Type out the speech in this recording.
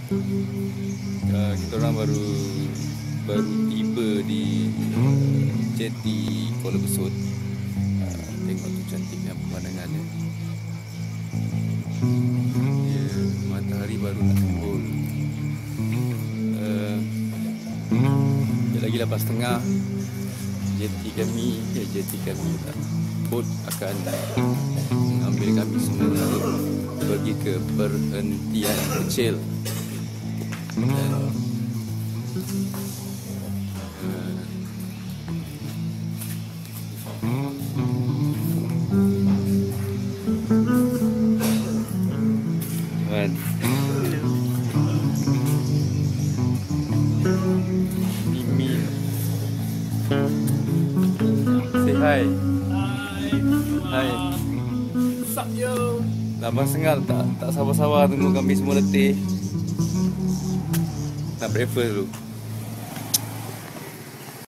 Kita orang baru tiba di jeti Kuala Besut. Tengok tu cantiknya pemandangannya. Matahari baru nak timbul. Lagi 8.30 jeti kami bot akan mengambil kami semua untuk pergi ke perhentian kecil. Mimin, say hi. Hai. Sup yo. Abang Sengal tak sabar-sabar tunggu kami semua letih. Nak breakfast dulu.